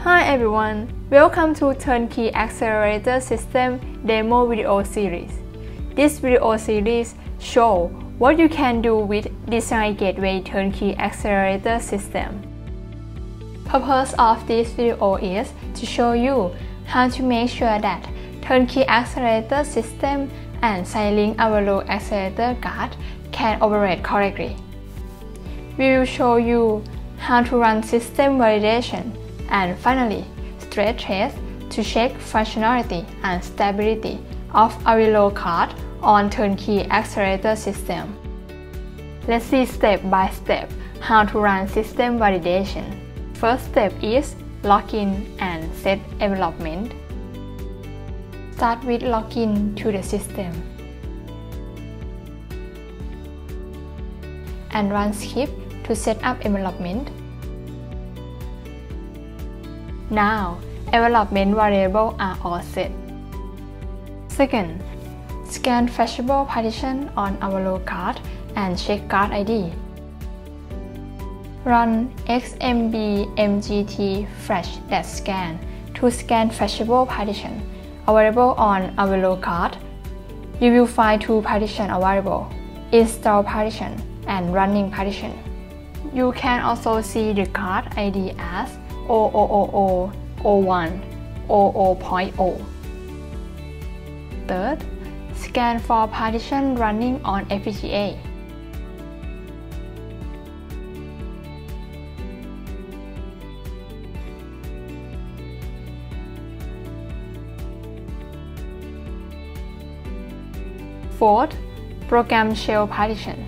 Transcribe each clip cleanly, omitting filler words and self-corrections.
Hi everyone, welcome to Turnkey Accelerator System Demo Video Series. This video series shows what you can do with Design Gateway Turnkey Accelerator System. Purpose of this video is to show you how to make sure that Turnkey Accelerator System and Xilinx Alveo Accelerator Card can operate correctly. We will show you how to run system validation and finally stress test to check functionality and stability of Alveo Card on Turnkey Accelerator System. Let's see step by step how to run system validation. First step is login and set environment. Start with login to the system and run script to set up environment. Now, environment variables are all set. Second, scan flashable partition on Alveo Card and check card ID. Run xmbmgt flash-scan to scan flashable partition available on Alveo Card. You will find two partitions available: install partition and running partition. You can also see the card ID as 0000100.0. Third, scan for partition running on FPGA. Fourth, program shell partition.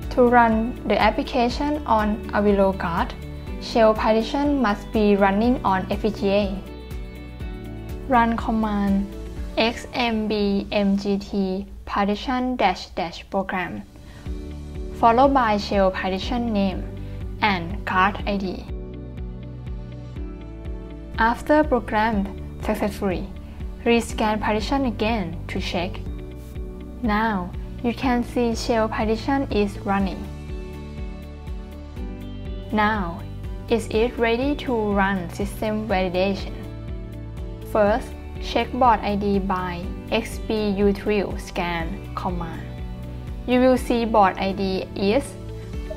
To run the application on Alveo Card, shell partition must be running on FPGA. Run command xmbmgt partition -- program followed by shell partition name and card ID. After programmed successfully, rescan partition again to check. Now you can see shell partition is running. Now, is it ready to run system validation? First, check board ID by xbu scan command. You will see board ID is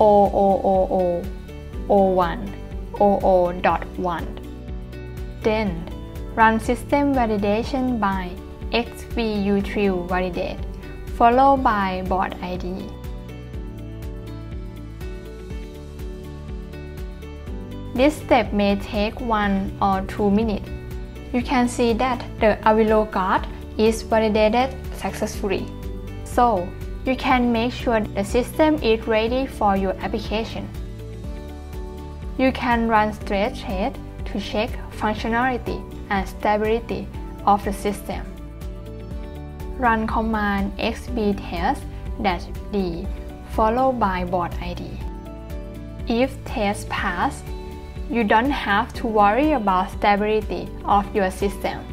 0000100.1. Then, run system validation by xbu validate followed by board ID. This step may take 1 or 2 minutes. You can see that the Alveo Card is validated successfully. So, you can make sure the system is ready for your application. You can run stress test to check functionality and stability of the system. Run command xbtest-d followed by board ID. If test pass, you don't have to worry about stability of your system.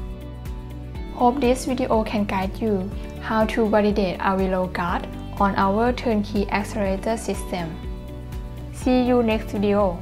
Hope this video can guide you how to validate Alveo Card on our Turnkey Accelerator system. See you next video.